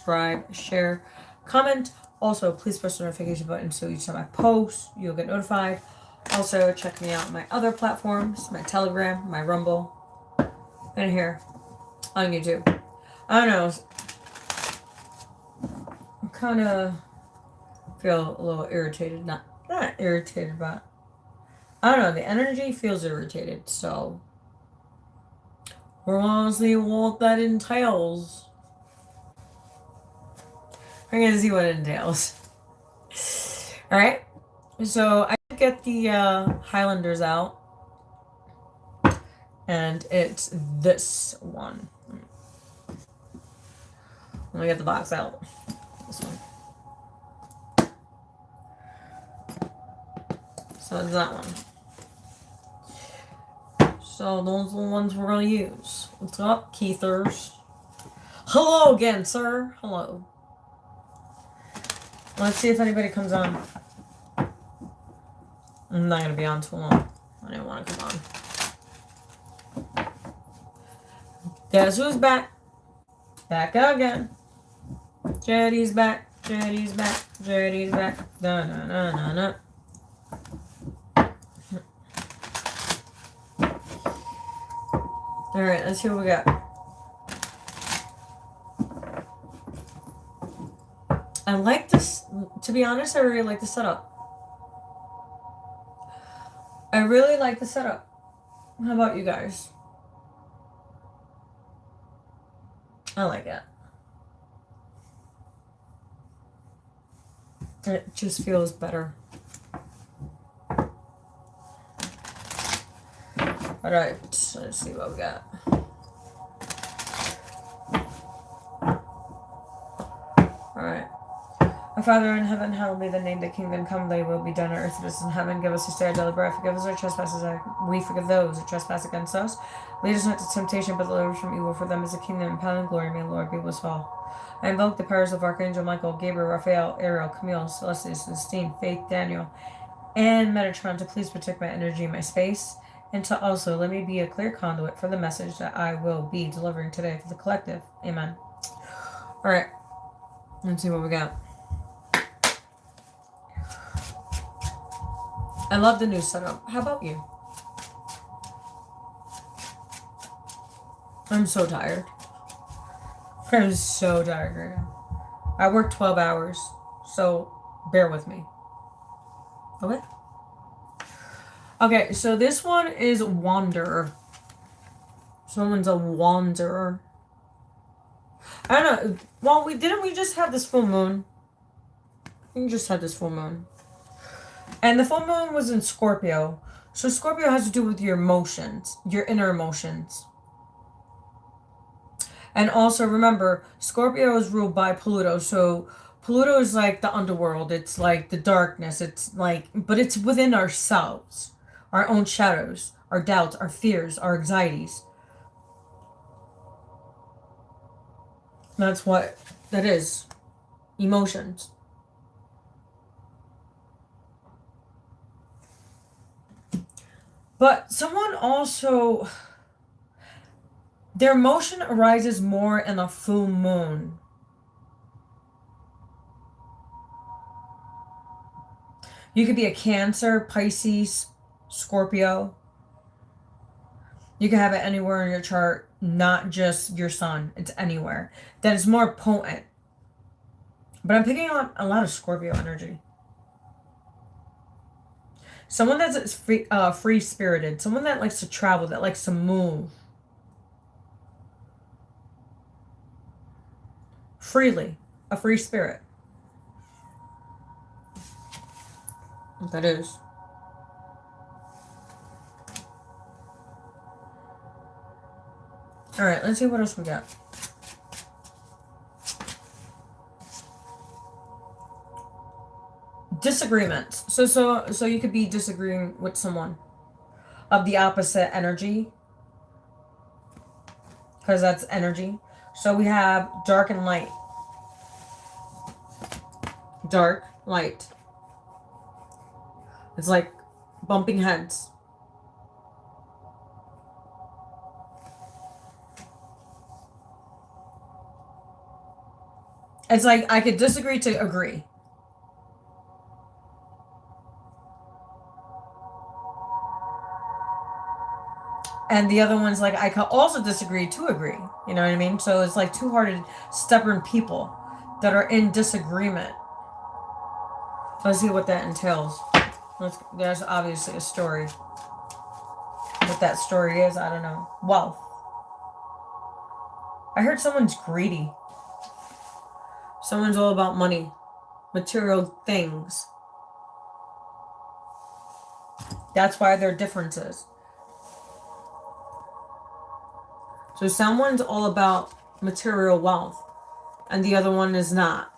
subscribe, share, comment. Also, please press the notification button so each time I post, you'll get notified. Also, check me out on my other platforms, my Telegram, my Rumble, and here on YouTube. I don't know. I kind of feel a little irritated. Not irritated, but I don't know. The energy feels irritated, so we're gonna see what that entails. We're gonna see what it entails. All right. So I get the Highlanders out, and it's this one. Let me get the box out. This one. So it's that one. So those are the ones we're gonna use. What's up, Keithers? Hello again, sir. Hello. Let's see if anybody comes on. I'm not gonna be on too long. I didn't want to come on. Guess who's back? Back again. Jetty's back. Jetty's back. Jetty's back. Da na na na na. All right, let's see what we got. I like this. To be honest, I really like the setup. I really like the setup. How about you guys? I like it. It just feels better. Alright, let's see what we got. Alright. Our Father in heaven, hallowed be the name, the kingdom come, thy will be done on earth as it is in heaven. Give us this day our daily bread. Forgive us our trespasses, we forgive those who trespass against us. Lead us not to temptation, but deliver us from evil. For them is the kingdom and power and glory. May the Lord be with us all. I invoke the powers of Archangel Michael, Gabriel, Raphael, Ariel, Camille, Celestia, Celestine, Faith, Daniel, and Metatron to please protect my energy and my space, and to also let me be a clear conduit for the message that I will be delivering today for the collective. Amen. Alright, let's see what we got. I love the new setup. How about you? I'm so tired. I'm so tired right now. I work 12 hours, so bear with me. Okay? Okay, so this one is Wanderer. Someone's a wanderer. I don't know. Well, we just have this full moon? We just had this full moon. And the full moon was in Scorpio. So Scorpio has to do with your emotions, your inner emotions. And also remember, Scorpio is ruled by Pluto. So Pluto is like the underworld. It's like the darkness. It's like, but it's within ourselves, our own shadows, our doubts, our fears, our anxieties. That's what that is. Emotions. But someone also, their emotion arises more in a full moon. You could be a Cancer, Pisces, Scorpio. You can have it anywhere in your chart, not just your sun. It's anywhere. That is more potent. But I'm picking on a lot of Scorpio energy. Someone that's free-spirited. Someone that likes to travel, that likes to move. Freely. A free spirit. What that is. Alright, let's see what else we got. Disagreements. So you could be disagreeing with someone of the opposite energy, because that's energy. So we have dark and light. Dark, light. It's like bumping heads. It's like I could disagree to agree. And the other one's like I could also disagree to agree. You know what I mean? So it's like two-hearted, stubborn people that are in disagreement. Let's see what that entails. There's obviously a story. What that story is, I don't know. Wealth. I heard someone's greedy. Someone's all about money, material things. That's why there are differences. So someone's all about material wealth, and the other one is not.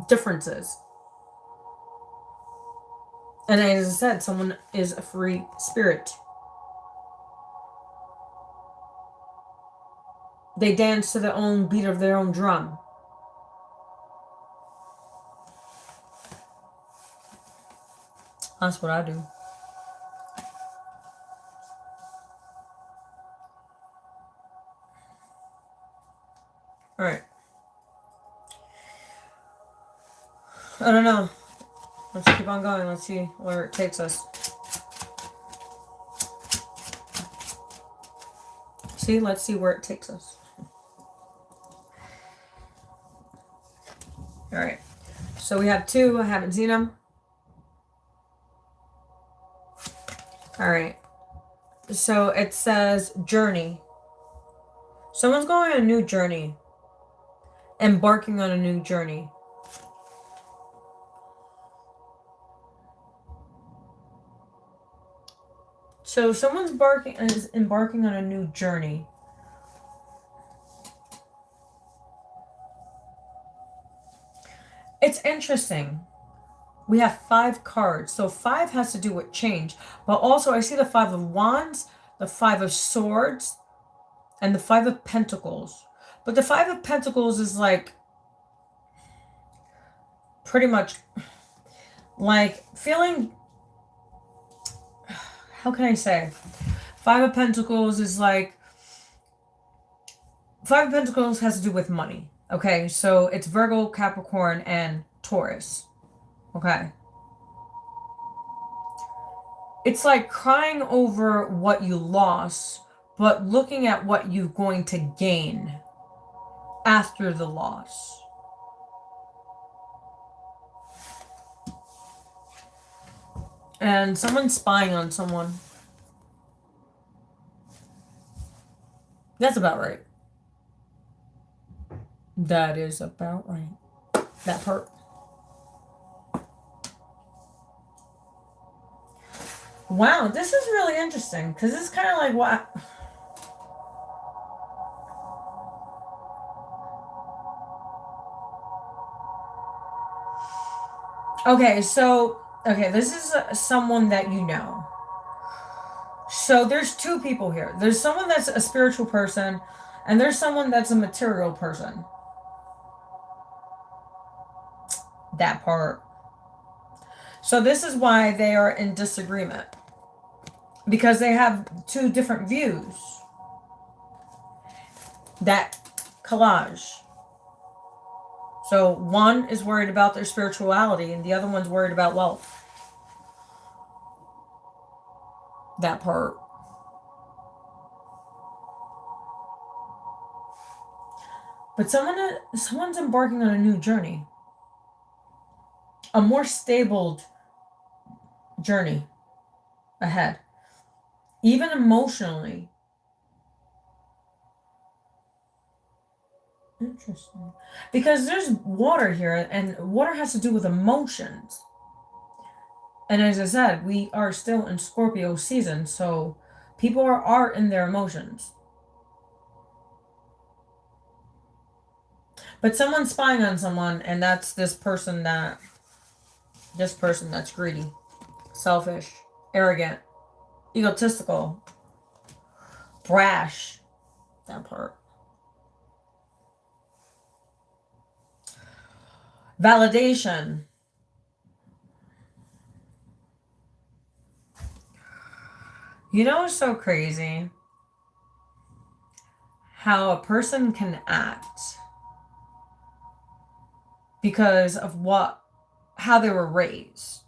Differences. And as I said, someone is a free spirit. They dance to their own beat of their own drum. That's what I do. All right. I don't know. Let's keep on going. Let's see where it takes us. Let's see where it takes us. All right. So we have two. I haven't seen them. All right. So it says journey. Someone's going on a new journey. Embarking on a new journey. So someone's embarking on a new journey. It's interesting. We have 5 cards. So 5 has to do with change. But also I see the 5 of Wands, the 5 of Swords, and the 5 of Pentacles. But the 5 of Pentacles is like pretty much like feeling, how can I say? 5 of Pentacles is like, 5 of Pentacles has to do with money. Okay, so it's Virgo, Capricorn, and Taurus. Okay. It's like crying over what you lost, but looking at what you're going to gain after the loss. And someone's spying on someone. That's about right. That is about right. That part. Wow, this is really interesting because it's kind of like what. Okay, this is someone that you know. So there's 2 people here. There's someone that's a spiritual person, and there's someone that's a material person. That part. So this is why they are in disagreement. Because they have 2 different views. That collage. So one is worried about their spirituality and the other one's worried about wealth. That part. But someone's embarking on a new journey. A more stable journey ahead. Even emotionally. Interesting. Because there's water here, and water has to do with emotions. And as I said, we are still in Scorpio season, so people are in their emotions. But someone's spying on someone, and that's this person that's greedy, selfish, arrogant, egotistical, brash. That part. Validation. You know what's so crazy? how a person can act because of how they were raised.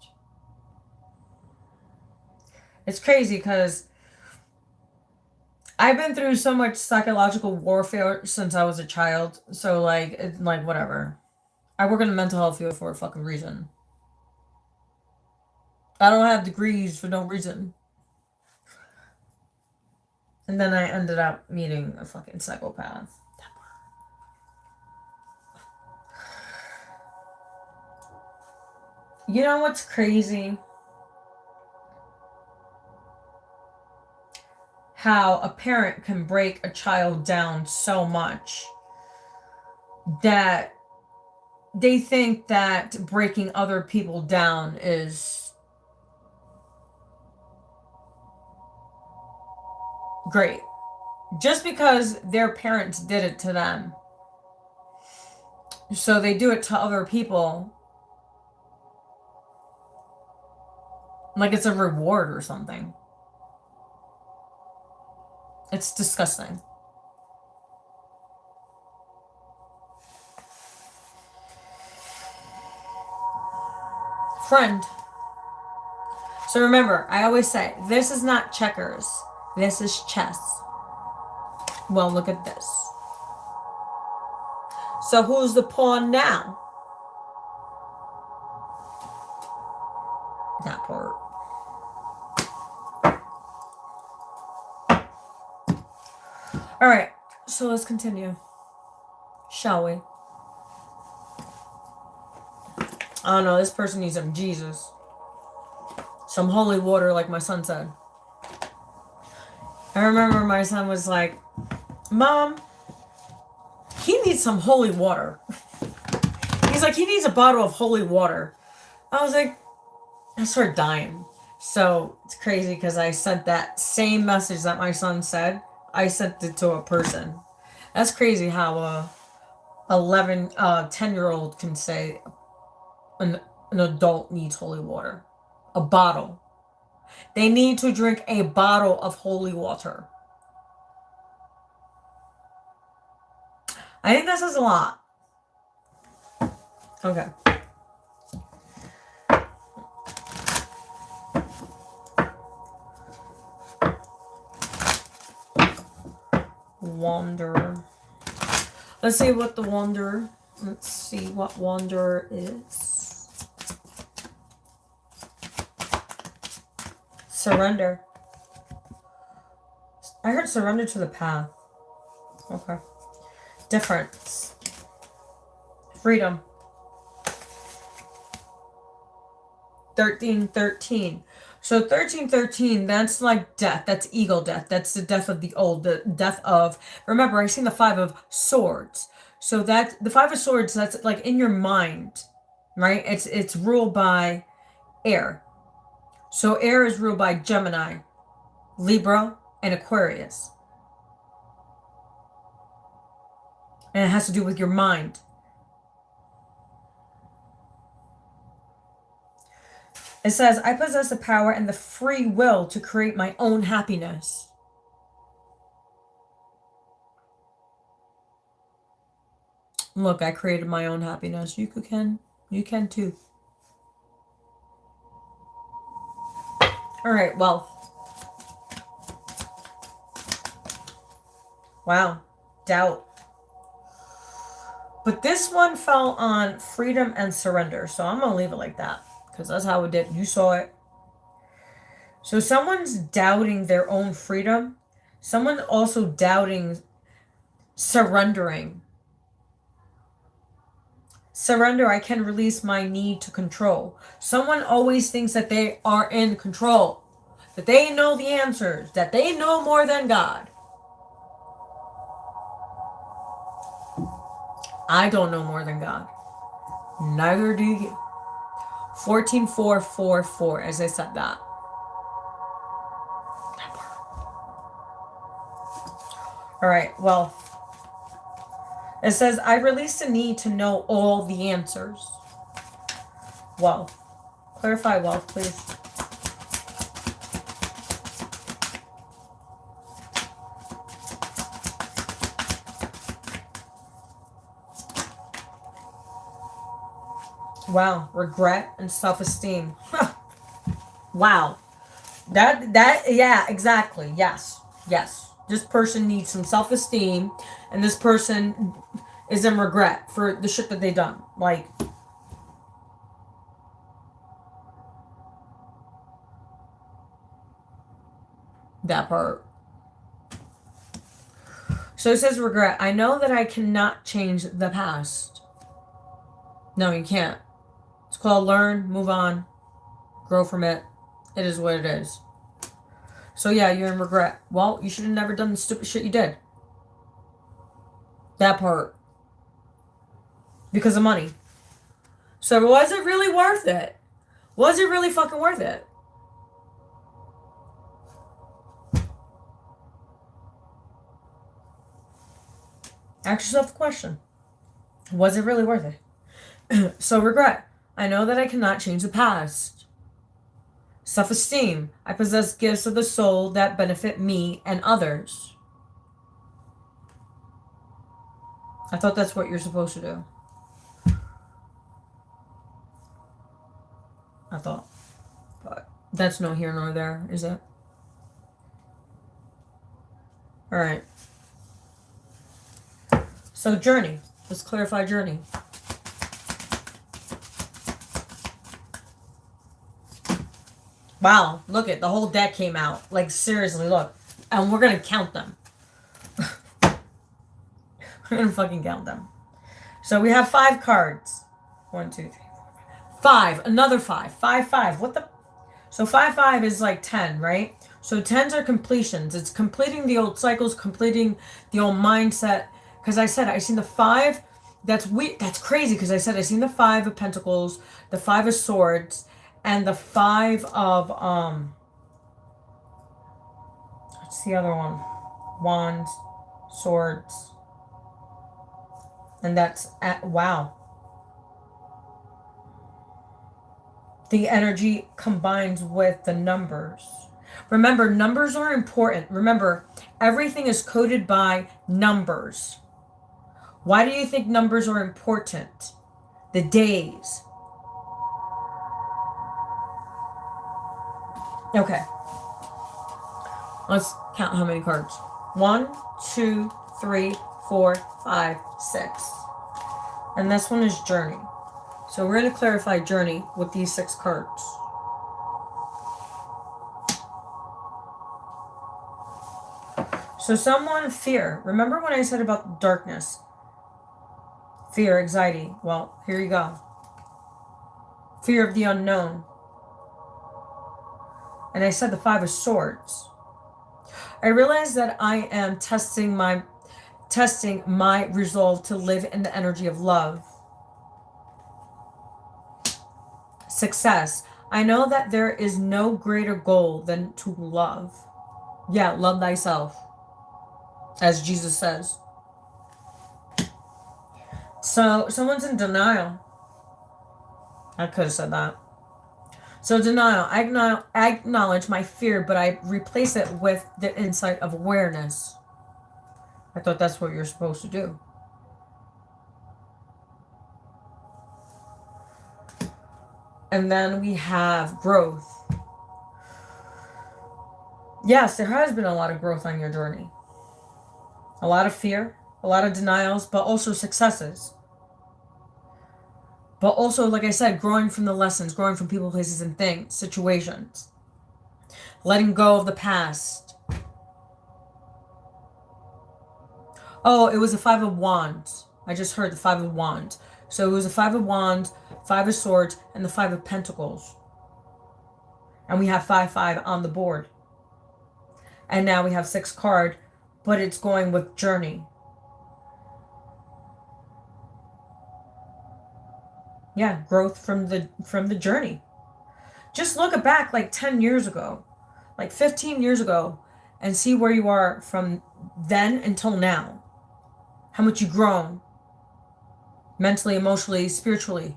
It's crazy because I've been through so much psychological warfare since I was a child. So like, whatever. I work in the mental health field for a fucking reason. I don't have degrees for no reason. And then I ended up meeting a fucking psychopath. You know what's crazy? How a parent can break a child down so much that they think that breaking other people down is great. Just because their parents did it to them. So they do it to other people. Like it's a reward or something. It's disgusting. Friend. So remember, I always say, this is not checkers. This is chess. Well, look at this. So who's the pawn now? That part. All right, so let's continue, shall we? I don't know, this person needs some Jesus. Some holy water, like my son said. I remember my son was like, Mom, he needs some holy water. He's like, he needs a bottle of holy water. I was like, I started dying. So it's crazy because I sent that same message that my son said. I sent it to a person. That's crazy how a 10-year-old can say an adult needs holy water. A bottle. They need to drink a bottle of holy water. I think that says a lot. Okay. Wanderer. Let's see what the wanderer. Let's see what wanderer is. Surrender. I heard surrender to the path. Okay. Difference. Freedom. 1313. So 1313, that's like death. That's ego death. That's the death of the old. The death of, remember, I seen the 5 of swords. So that the 5 of swords, that's like in your mind, right? It's ruled by air. So air is ruled by Gemini, Libra, and Aquarius. And it has to do with your mind. It says, I possess the power and the free will to create my own happiness. Look, I created my own happiness. You can too. All right, well. Wow, doubt. But this one fell on freedom and surrender, so I'm going to leave it like that. Because that's how it did. You saw it. So someone's doubting their own freedom. Someone also doubting surrendering. Surrender, I can release my need to control. Someone always thinks that they are in control. That they know the answers. That they know more than God. I don't know more than God. Neither do you. 14444, as I said that. All right, well, it says, I release the need to know all the answers. Wealth. Clarify wealth, please. Wow. Regret and self-esteem. Wow. Yeah, exactly. Yes. Yes. This person needs some self-esteem, and this person is in regret for the shit that they done. Like, that part. So it says regret. I know that I cannot change the past. No, you can't. It's called learn, move on, grow from it. It is what it is. So yeah, you're in regret. Well, you should have never done the stupid shit you did. That part. Because of money. So was it really worth it? Was it really fucking worth it? Ask yourself the question. Was it really worth it? So regret. I know that I cannot change the past. Self-esteem. I possess gifts of the soul that benefit me and others. I thought that's what you're supposed to do. I thought. But that's no here nor there, is it? Alright. So journey. Let's clarify journey. Wow, look it. The whole deck came out. Like, seriously, look. And we're going to count them. We're going to fucking count them. So we have 5 cards. 1, 2, 3, 4, 5. Another 5. 5, 5. What the? So 5, 5 is like 10, right? So 10s are completions. It's completing the old cycles, completing the old mindset. Because I said, I seen the 5. That's weird. That's crazy because I said I seen the 5 of Pentacles, the 5 of Swords, and the 5 of, what's the other one? Wands, Swords. And that's, wow. The energy combines with the numbers. Remember, numbers are important. Remember, everything is coded by numbers. Why do you think numbers are important? The days. Okay. Let's count how many cards. 1, 2, 3, 4, 5, 6. And this one is journey. So we're going to clarify journey with these 6 cards. So someone fear. Remember when I said about darkness? Fear, anxiety. Well, here you go. Fear of the unknown. And I said the 5 of Swords. I realize that I am testing my resolve to live in the energy of love. Success. I know that there is no greater goal than to love. Yeah, love thyself. As Jesus says. So, someone's in denial. I could have said that. So, denial. I acknowledge my fear, but I replace it with the insight of awareness. I thought that's what you're supposed to do. And then we have growth. Yes, there has been a lot of growth on your journey. A lot of fear, a lot of denials, but also successes. But also, like I said, growing from the lessons, growing from people, places, and things, situations. Letting go of the past. Oh, it was a 5 of Wands. I just heard the 5 of Wands. So it was a 5 of Wands, 5 of Swords, and the 5 of Pentacles. And we have 5, 5 on the board. And now we have 6 card, but it's going with journey. Yeah, growth from the journey. Just look back like 10 years ago, like 15 years ago, and see where you are from then until now. How much you've grown. Mentally, emotionally, spiritually.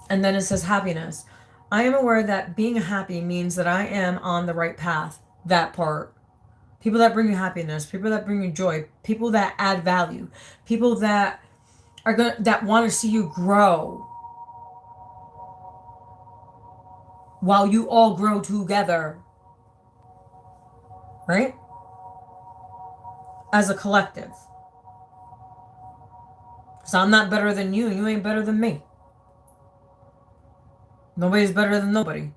And then it says happiness. I am aware that being happy means that I am on the right path. That part. People that bring you happiness, people that bring you joy, people that add value, people that that want to see you grow while you all grow together, right? As a collective. Because I'm not better than you, and you ain't better than me. Nobody's better than nobody.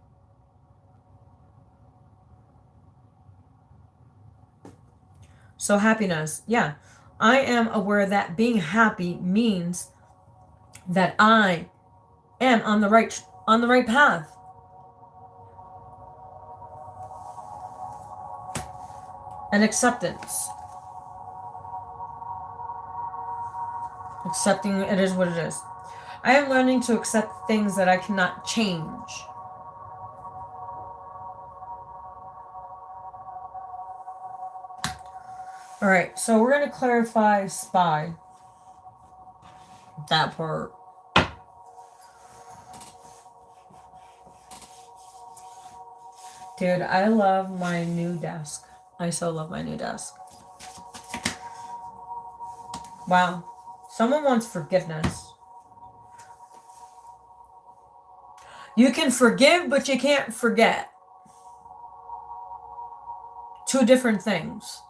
So happiness, yeah. I am aware that being happy means that I am on the right path. And acceptance. Accepting it is what it is. I am learning to accept things that I cannot change. Alright, so we're going to clarify spy. That part. Dude, I love my new desk. I so love my new desk. Wow. Someone wants forgiveness. You can forgive, but you can't forget. Two different things.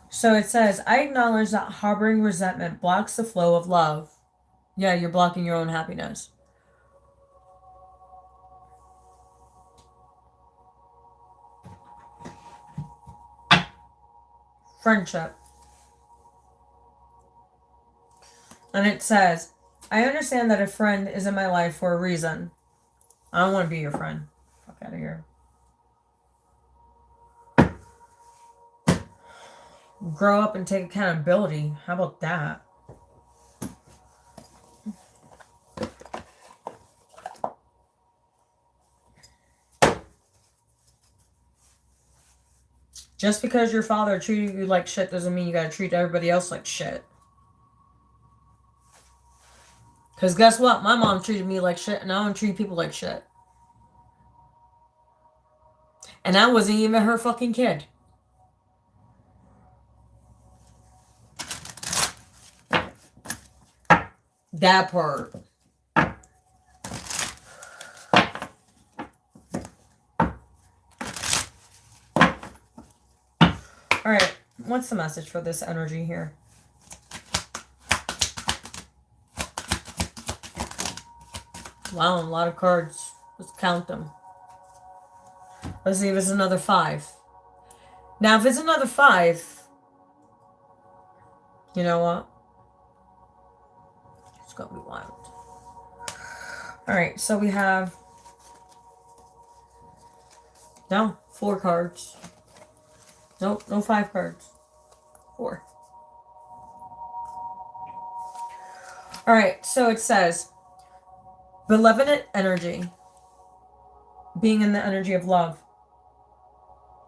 So it says, I acknowledge that harboring resentment blocks the flow of love. Yeah, you're blocking your own happiness. Friendship. And it says, I understand that a friend is in my life for a reason. I don't want to be your friend. Fuck out of here. Grow up and take accountability. How about that? Just because your father treated you like shit doesn't mean you gotta treat everybody else like shit. Because guess what? My mom treated me like shit, and I don't treat people like shit. And I wasn't even her fucking kid. That part. Alright, what's the message for this energy here? Wow, a lot of cards. Let's count them. Let's see if it's another 5. Now, if it's another 5, you know what? It's gonna be wild. Alright, so we have... No, 4 cards. Nope, no 5 cards. 4. Alright, so it says, benevolent energy, being in the energy of love,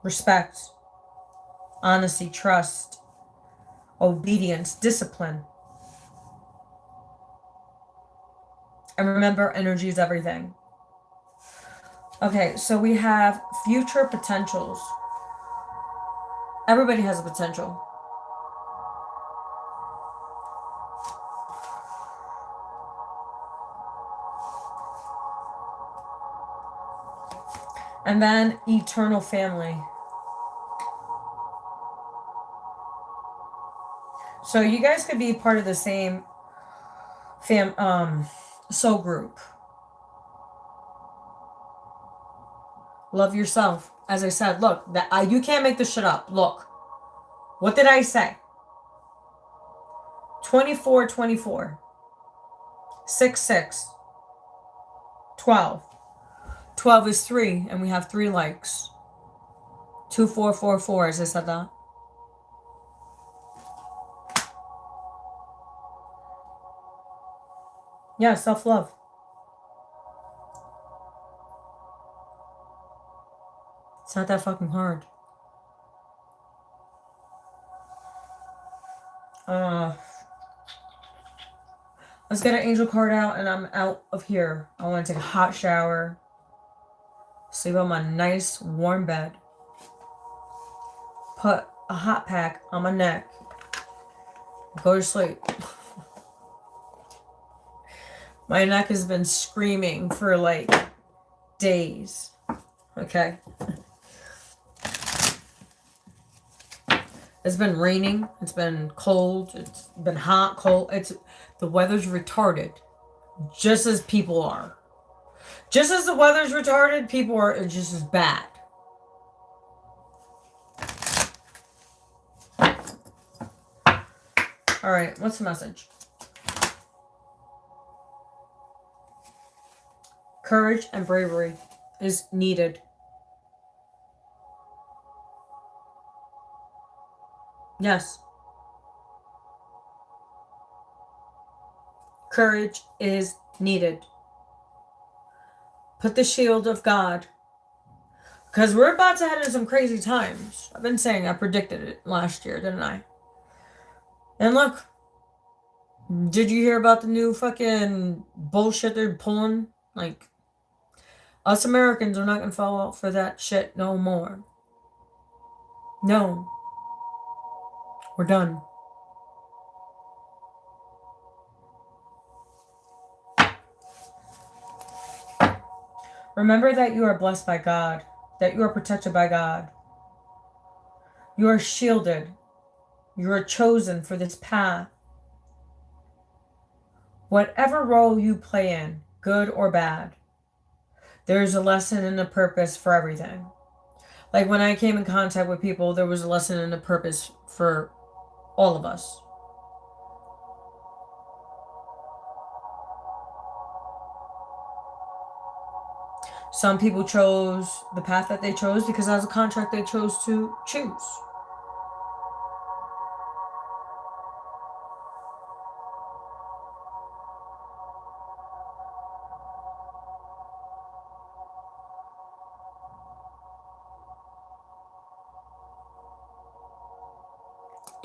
respect, honesty, trust, obedience, discipline. And remember, energy is everything. Okay, so we have future potentials. Everybody has a potential. And then eternal family. So you guys could be part of the same soul group. Love yourself. As I said, look, you can't make this shit up. Look. What did I say? 24, 24. 6, 6. 12. 12 is 3, and we have 3 likes. 2, 4, 4, 4, as I said that. Yeah, self-love. It's not that fucking hard. Let's get an angel card out and I'm out of here. I want to take a hot shower. Sleep on my nice warm bed. Put a hot pack on my neck. Go to sleep. My neck has been screaming for like days. Okay. It's been raining. It's been cold. It's been hot, cold. The weather's retarded. Just as people are. Just as the weather's retarded, people are just as bad. Alright, what's the message? Courage and bravery is needed. Yes. Courage is needed. Put the shield of God. Because we're about to head into some crazy times. I've been saying I predicted it last year, didn't I? And look. Did you hear about the new fucking bullshit they're pulling? Like, us Americans are not going to fall out for that shit no more. No. We're done. Remember that you are blessed by God. That you are protected by God. You are shielded. You are chosen for this path. Whatever role you play in, good or bad, there is a lesson and a purpose for everything. Like when I came in contact with people, there was a lesson and a purpose for all of us. Some people chose the path that they chose because that was a contract they chose to choose.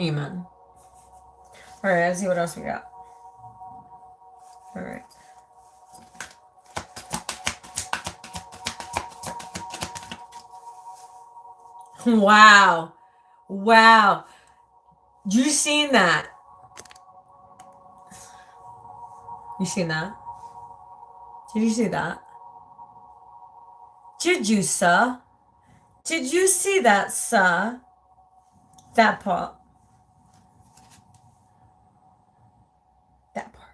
Amen. Alright, let's see what else we got. Alright. Wow. Wow. You seen that? You seen that? Did you see that? Did you, sir? Did you see that, sir? That part. That part.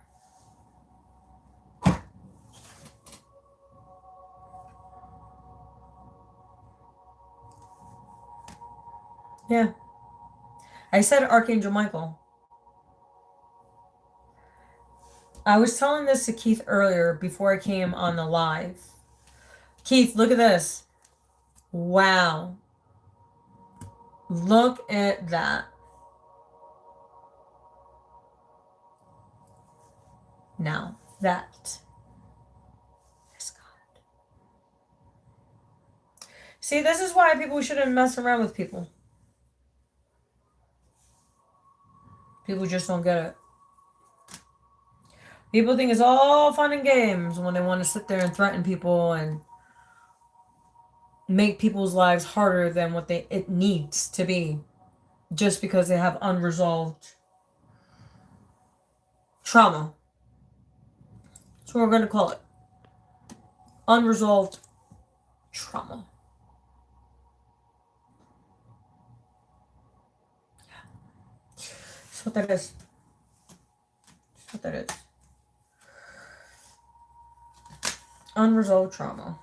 Yeah. I said Archangel Michael. I was telling this to Keith earlier before I came on the live. Keith, look at this. Wow. Look at that. Now, that is God. See, this is why people shouldn't mess around with people. People just don't get it. People think it's all fun and games when they want to sit there and threaten people and make people's lives harder than what it needs to be, just because they have unresolved trauma. That's what we're going to call it. Unresolved trauma. Yeah. That's what that is. That's what that is. Unresolved trauma.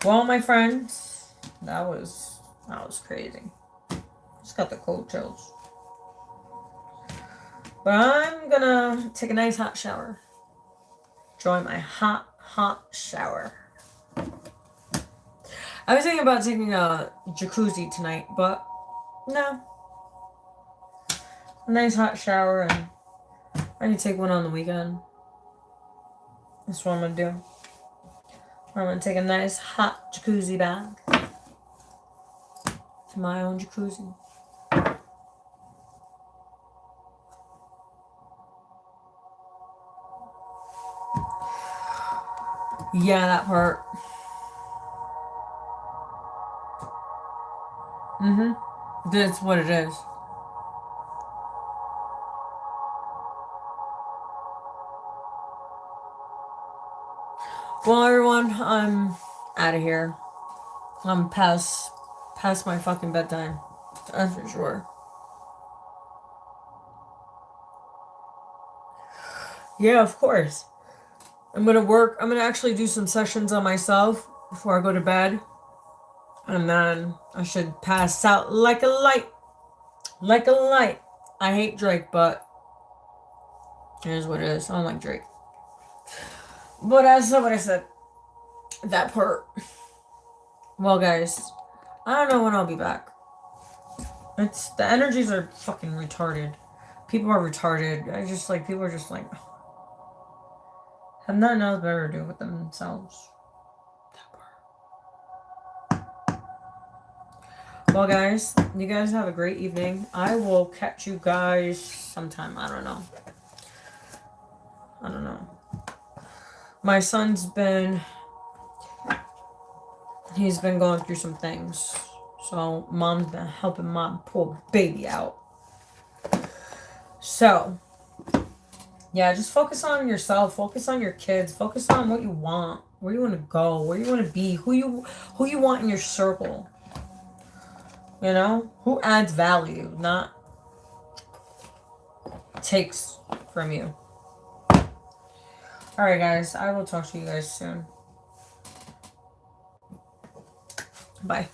Well, my friends, that was crazy. Just got the cold chills. But I'm gonna take a nice hot shower. Enjoy my hot shower. I was thinking about taking a jacuzzi tonight, but no. A nice hot shower, and I need to take one on the weekend. That's what I'm gonna do. I'm gonna take a nice hot jacuzzi bath. To my own jacuzzi. Yeah, that part. That's what it is. Well, everyone, I'm out of here. I'm past my fucking bedtime. That's for sure. Yeah, of course. I'm gonna actually do some sessions on myself before I go to bed. And then I should pass out like a light. Like a light. I hate Drake, but it is what it is. I don't like Drake. But as what I said, that part. Well, guys, I don't know when I'll be back. It's the energies are fucking retarded. People are retarded. People are just like have nothing else better to do with themselves. Well, guys, you guys have a great evening. I will catch you guys sometime. I don't know. My son's he's been going through some things. So mom's been helping my poor baby out. So, yeah, just focus on yourself. Focus on your kids. Focus on what you want. Where you want to go. Where you want to be. Who you want in your circle. You know? Who adds value, not takes from you. Alright, guys. I will talk to you guys soon. Bye.